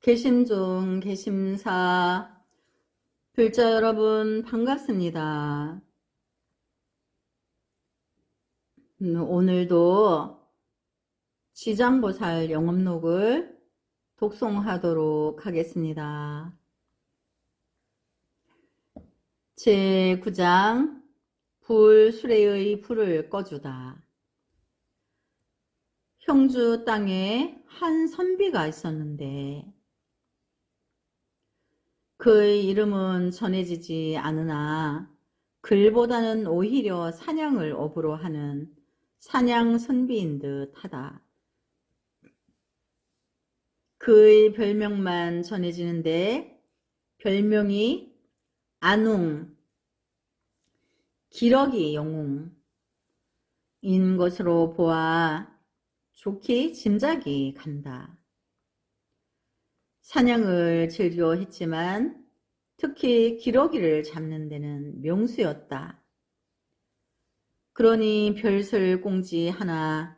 개심종, 개심사, 불자 여러분 반갑습니다. 오늘도 지장보살 영업록을 독송하도록 하겠습니다. 제9장 불수레의 불을 꺼주다. 형주 땅에 한 선비가 있었는데 그의 이름은 전해지지 않으나 글보다는 오히려 사냥을 업으로 하는 사냥선비인 듯 하다. 그의 별명만 전해지는데 별명이 안웅, 기러기 영웅인 것으로 보아 좋게 짐작이 간다. 사냥을 즐겨 했지만 특히 기러기를 잡는 데는 명수였다. 그러니 벼슬 꽁지 하나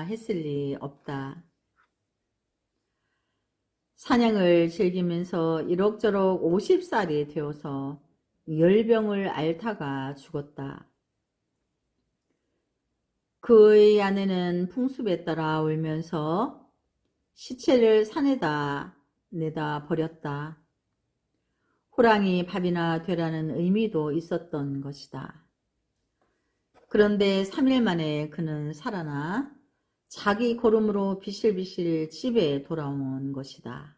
했을 리 없다. 사냥을 즐기면서 이럭저럭 50살이 되어서 열병을 앓다가 죽었다. 그의 아내는 풍습에 따라 울면서 시체를 산에다 내다 버렸다. 호랑이 밥이나 되라는 의미도 있었던 것이다. 그런데 3일 만에 그는 살아나 자기 걸음으로 비실비실 집에 돌아온 것이다.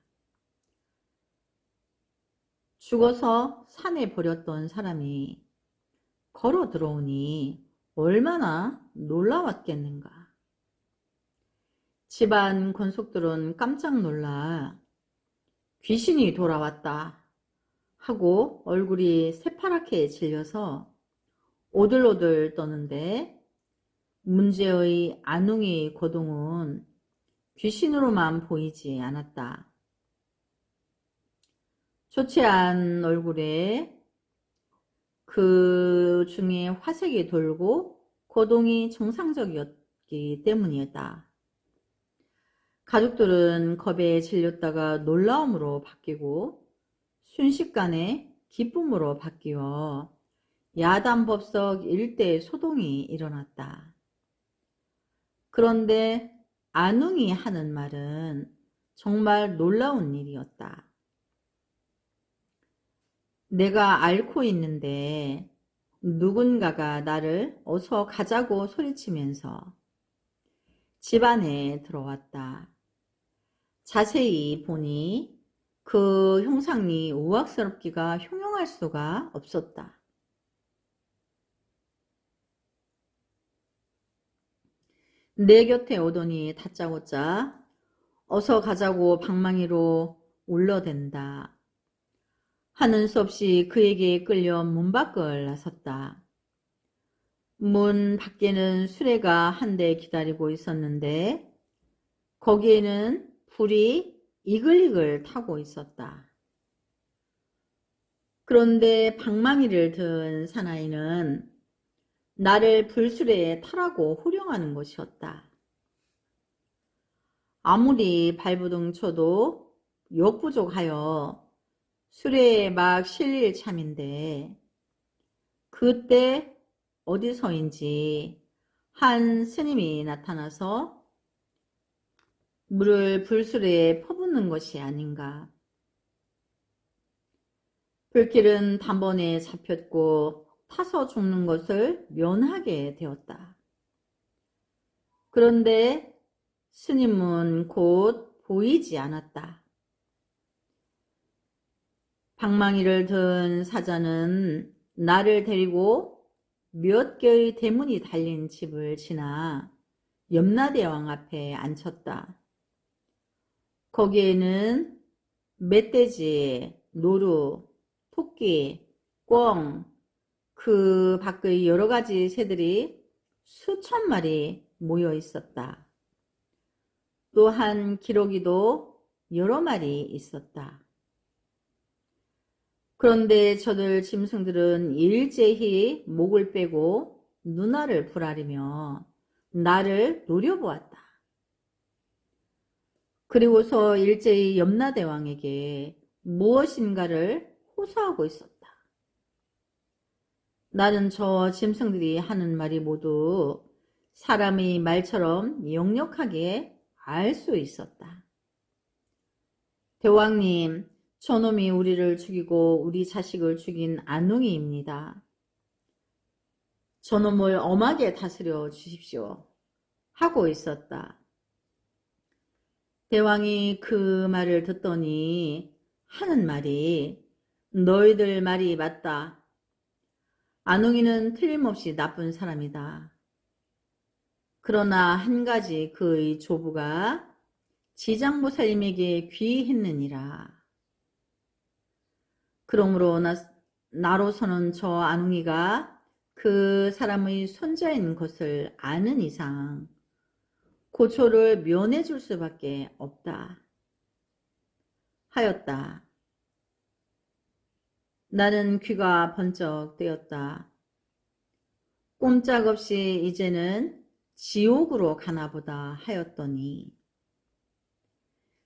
죽어서 산에 버렸던 사람이 걸어 들어오니 얼마나 놀라웠겠는가. 집안 권속들은 깜짝 놀라 귀신이 돌아왔다 하고 얼굴이 새파랗게 질려서 오들오들 떠는데 문제의 안웅의 고동은 귀신으로만 보이지 않았다. 초췌한 얼굴에 그 중에 화색이 돌고 고동이 정상적이었기 때문이었다. 가족들은 겁에 질렸다가 놀라움으로 바뀌고 순식간에 기쁨으로 바뀌어 야단법석 일대 소동이 일어났다. 그런데 안웅이 하는 말은 정말 놀라운 일이었다. 내가 앓고 있는데 누군가가 나를 어서 가자고 소리치면서 집 안에 들어왔다. 자세히 보니 그 형상이 우악스럽기가 흉흉할 수가 없었다. 내 곁에 오더니 다짜고짜 어서 가자고 방망이로 울러댄다. 하는 수 없이 그에게 끌려 문 밖을 나섰다. 문 밖에는 수레가 한 대 기다리고 있었는데 거기에는 불이 이글이글 타고 있었다. 그런데 방망이를 든 사나이는 나를 불수레에 타라고 호령하는 것이었다. 아무리 발부둥 쳐도 역부족하여 수레에 막 실릴 참인데 그때 어디서인지 한 스님이 나타나서 물을 불수레에 퍼붓는 것이 아닌가. 불길은 단번에 잡혔고 타서 죽는 것을 면하게 되었다. 그런데 스님은 곧 보이지 않았다. 방망이를 든 사자는 나를 데리고 몇 개의 대문이 달린 집을 지나 염라대왕 앞에 앉혔다. 거기에는 멧돼지, 노루, 토끼, 꿩, 그 밖의 여러 가지 새들이 수천 마리 모여 있었다. 또한 기러기도 여러 마리 있었다. 그런데 저들 짐승들은 일제히 목을 빼고 눈알을 부라리며 나를 노려보았다. 그리고서 일제히 염라대왕에게 무엇인가를 호소하고 있었다. 나는 저 짐승들이 하는 말이 모두 사람의 말처럼 역력하게 알 수 있었다. 대왕님, 저놈이 우리를 죽이고 우리 자식을 죽인 안웅이입니다. 저놈을 엄하게 다스려 주십시오. 하고 있었다. 대왕이 그 말을 듣더니 하는 말이 너희들 말이 맞다. 안웅이는 틀림없이 나쁜 사람이다. 그러나 한 가지 그의 조부가 지장보살님에게 귀했느니라. 그러므로 나로서는 저 안웅이가 그 사람의 손자인 것을 아는 이상 고초를 면해 줄 수밖에 없다. 하였다. 나는 귀가 번쩍 뜨였다. 꼼짝없이 이제는 지옥으로 가나보다 하였더니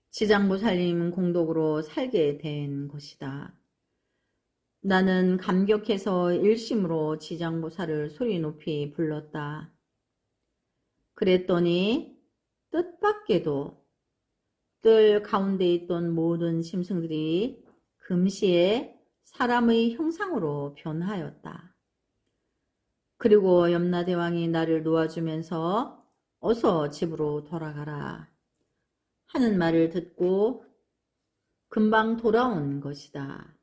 지장보살님 공덕으로 살게 된 것이다. 나는 감격해서 일심으로 지장보살을 소리 높이 불렀다. 그랬더니 뜻밖에도 뜰 가운데 있던 모든 짐승들이 금시에 사람의 형상으로 변하였다. 그리고 염라대왕이 나를 놓아주면서 어서 집으로 돌아가라 하는 말을 듣고 금방 돌아온 것이다.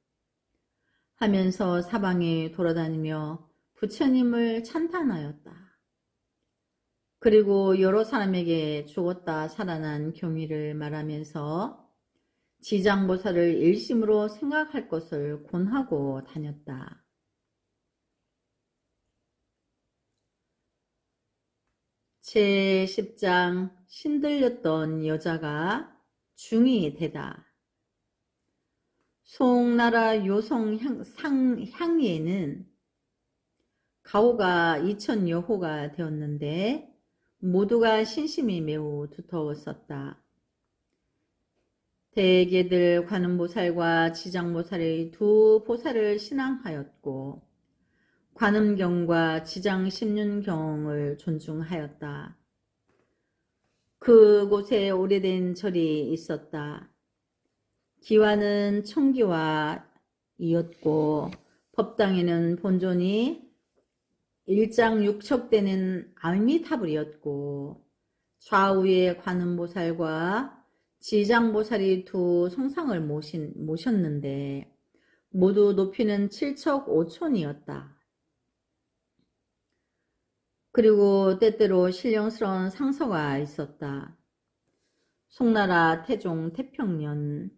하면서 사방에 돌아다니며 부처님을 찬탄하였다. 그리고 여러 사람에게 죽었다 살아난 경위를 말하면서 지장보살을 일심으로 생각할 것을 권하고 다녔다. 제10장 신들렸던 여자가 중이 되다. 송나라 요성 향예는 가호가 2000여 호가 되었는데 모두가 신심이 매우 두터웠었다. 대개들 관음보살과 지장보살의 두 보살을 신앙하였고 관음경과 지장신륜경을 존중하였다. 그곳에 오래된 절이 있었다. 기와는 청기와이었고 법당에는 본존이 일장육척되는 아미타불이었고 좌우에 관음보살과 지장보살이 두 성상을 모셨는데 모두 높이는 7척 5촌이었다. 그리고 때때로 신령스러운 상서가 있었다. 송나라 태종 태평년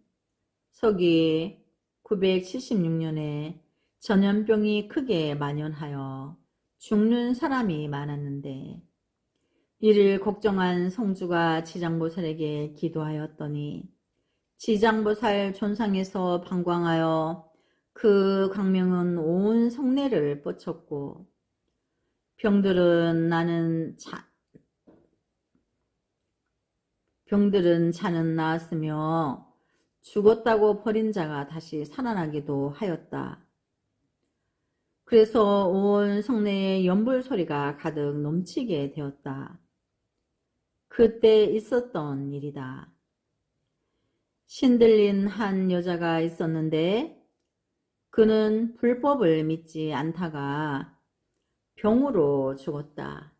서기 976년에 전염병이 크게 만연하여 죽는 사람이 많았는데 이를 걱정한 성주가 지장보살에게 기도하였더니 지장보살 존상에서 방광하여 그 광명은 온 성내를 뻗쳤고 병들은 자는 나았으며 죽었다고 버린 자가 다시 살아나기도 하였다. 그래서 온 성내에 연불 소리가 가득 넘치게 되었다. 그때 있었던 일이다. 신들린 한 여자가 있었는데 그는 불법을 믿지 않다가 병으로 죽었다.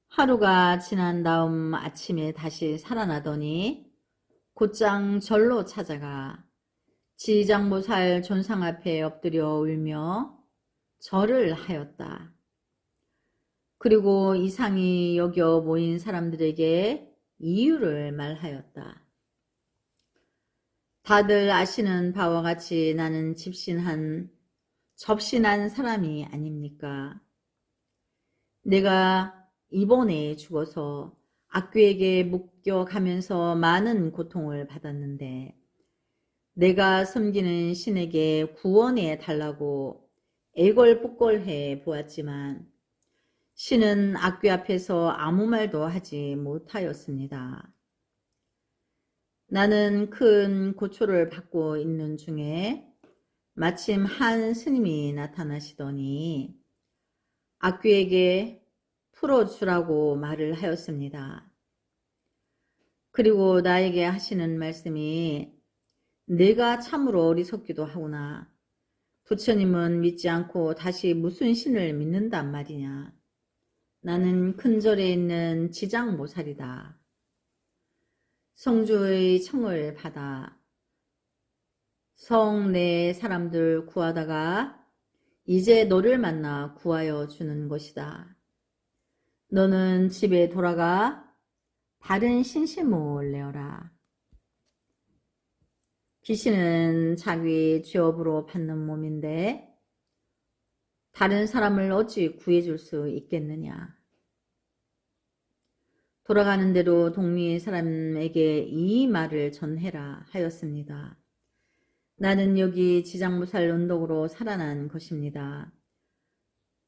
하루가 지난 다음 아침에 다시 살아나더니 곧장 절로 찾아가 지장보살 존상 앞에 엎드려 울며 절을 하였다. 그리고 이상히 여겨 모인 사람들에게 이유를 말하였다. 다들 아시는 바와 같이 나는 접신한 사람이 아닙니까? 내가 이번에 죽어서 악귀에게 묶여가면서 많은 고통을 받았는데 내가 섬기는 신에게 구원해 달라고 애걸복걸해 보았지만 신은 악귀 앞에서 아무 말도 하지 못하였습니다. 나는 큰 고초를 받고 있는 중에 마침 한 스님이 나타나시더니 악귀에게 풀어주라고 말을 하였습니다. 그리고 나에게 하시는 말씀이 내가 참으로 어리석기도 하구나. 부처님은 믿지 않고 다시 무슨 신을 믿는단 말이냐. 나는 큰절에 있는 지장보살이다. 성주의 청을 받아 성 내 사람들 구하다가 이제 너를 만나 구하여 주는 것이다. 너는 집에 돌아가 바른 신심을 내어라. 귀신은 자기 죄업으로 받는 몸인데 다른 사람을 어찌 구해줄 수 있겠느냐. 돌아가는 대로 동리 사람에게 이 말을 전해라 하였습니다. 나는 여기 지장무살 언덕으로 살아난 것입니다.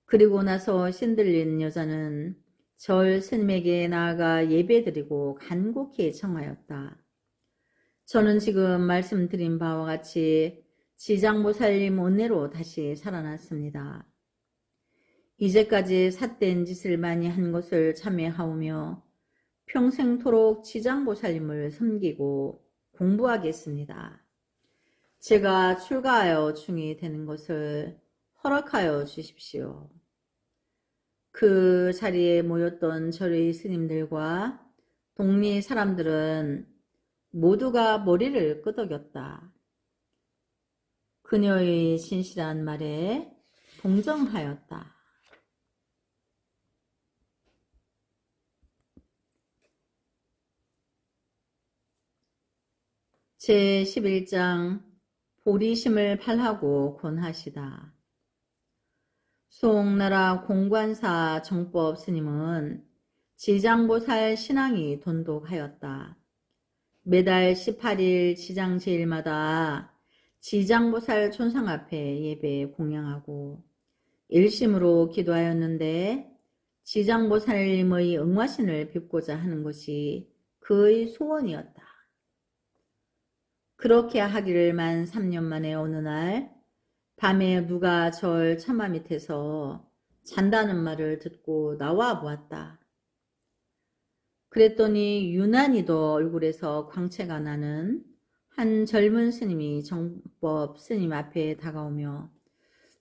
그리고 나서 신들린 여자는 절 스님에게 나아가 예배드리고 간곡히 청하였다. 저는 지금 말씀드린 바와 같이 지장보살님 은혜로 다시 살아났습니다. 이제까지 삿된 짓을 많이 한 것을 참회하오며 평생토록 지장보살님을 섬기고 공부하겠습니다. 제가 출가하여 중이 되는 것을 허락하여 주십시오. 그 자리에 모였던 절의 스님들과 동리 사람들은 모두가 머리를 끄덕였다. 그녀의 신실한 말에 동정하였다. 제11장 보리심을 팔하고 권하시다. 송나라 공관사 정법 스님은 지장보살 신앙이 돈독하였다. 매달 18일 지장제일마다 지장보살 촌상 앞에 예배 공양하고 일심으로 기도하였는데 지장보살님의 응화신을 뵙고자 하는 것이 그의 소원이었다. 그렇게 하기를 만 3년 만에 어느 날 밤에 누가 절 처마 밑에서 잔다는 말을 듣고 나와 보았다. 그랬더니 유난히도 얼굴에서 광채가 나는 한 젊은 스님이 정법 스님 앞에 다가오며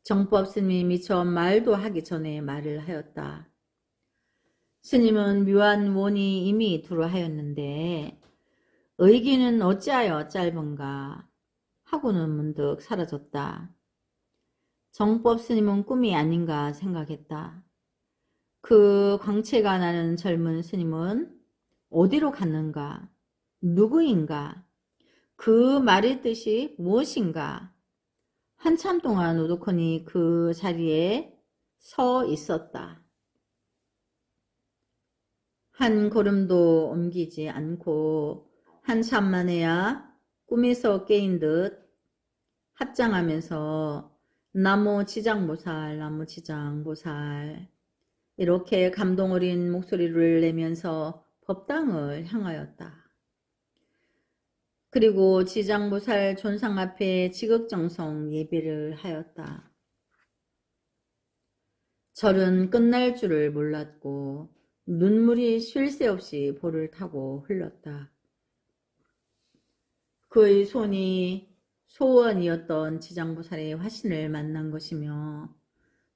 정법 스님이 미처 말도 하기 전에 말을 하였다. 스님은 묘한 원이 이미 두루하였는데 의기는 어찌하여 짧은가 하고는 문득 사라졌다. 정법 스님은 꿈이 아닌가 생각했다. 그 광채가 나는 젊은 스님은 어디로 갔는가? 누구인가? 그 말의 뜻이 무엇인가? 한참 동안 오독하니 그 자리에 서 있었다. 한 걸음도 옮기지 않고 한참 만에야 꿈에서 깨인 듯 합장하면서 나무 지장보살, 나무 지장보살 이렇게 감동 어린 목소리를 내면서 법당을 향하였다. 그리고 지장보살 존상 앞에 지극정성 예배를 하였다. 절은 끝날 줄을 몰랐고 눈물이 쉴 새 없이 볼을 타고 흘렀다. 그의 손이 소원이었던 지장보살의 화신을 만난 것이며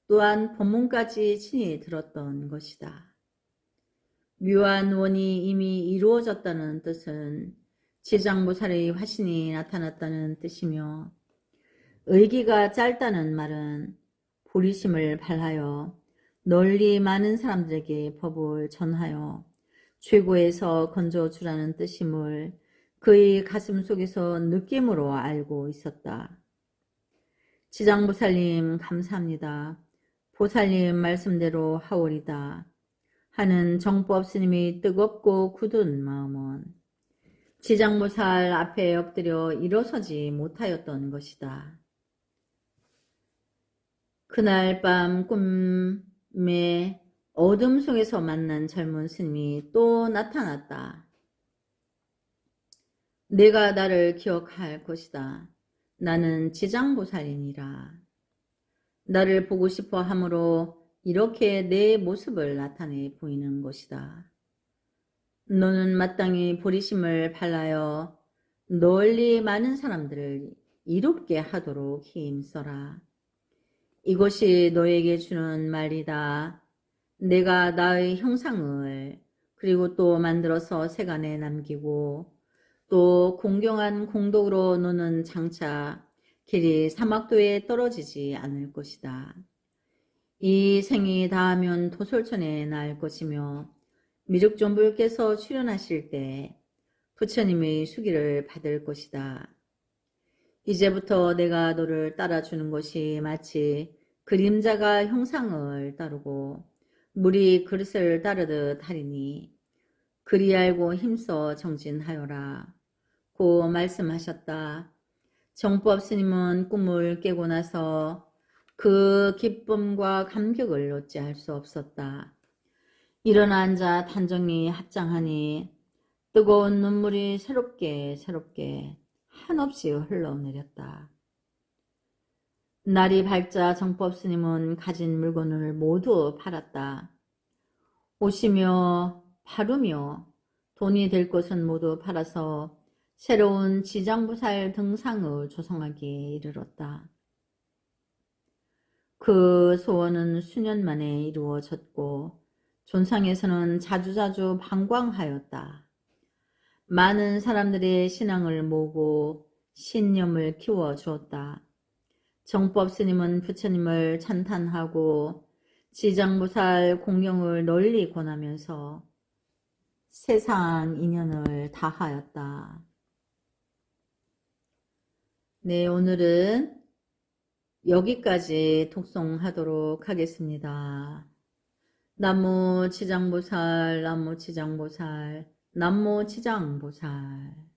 또한 법문까지 친히 들었던 것이다. 묘한 원이 이미 이루어졌다는 뜻은 지장보살의 화신이 나타났다는 뜻이며 의기가 짧다는 말은 보리심을 발하여 널리 많은 사람들에게 법을 전하여 최고에서 건져주라는 뜻임을 그의 가슴 속에서 느낌으로 알고 있었다. 지장보살님 감사합니다. 보살님 말씀대로 하오리다 하는 정법 스님의 뜨겁고 굳은 마음은 지장보살 앞에 엎드려 일어서지 못하였던 것이다. 그날 밤 꿈에 어둠 속에서 만난 젊은 스님이 또 나타났다. 내가 나를 기억할 것이다. 나는 지장보살이니라. 나를 보고 싶어 함으로 이렇게 내 모습을 나타내 보이는 것이다. 너는 마땅히 보리심을 발라여 널리 많은 사람들을 이롭게 하도록 힘써라. 이것이 너에게 주는 말이다. 내가 나의 형상을 그리고 또 만들어서 세간에 남기고 또 공경한 공덕으로 너는 장차 길이 사막도에 떨어지지 않을 것이다. 이 생이 다하면 도솔천에 날 것이며 미륵존불께서 출현하실 때 부처님의 수기를 받을 것이다. 이제부터 내가 너를 따라주는 것이 마치 그림자가 형상을 따르고 물이 그릇을 따르듯 하리니 그리 알고 힘써 정진하여라. 고 말씀하셨다. 정법 스님은 꿈을 깨고 나서 그 기쁨과 감격을 어찌할 수 없었다. 일어나 앉아 단정히 합장하니 뜨거운 눈물이 새롭게 한없이 흘러내렸다. 날이 밝자 정법 스님은 가진 물건을 모두 팔았다. 옷이며 바루며 돈이 될 것은 모두 팔아서 새로운 지장보살 등상을 조성하기에 이르렀다. 그 소원은 수년 만에 이루어졌고 존상에서는 자주자주 방광하였다. 많은 사람들의 신앙을 모으고 신념을 키워주었다. 정법 스님은 부처님을 찬탄하고 지장보살 공경을 널리 권하면서 세상 인연을 다하였다. 네, 오늘은 여기까지 독송하도록 하겠습니다. 남모 지장보살, 남모 지장보살, 남모 지장보살.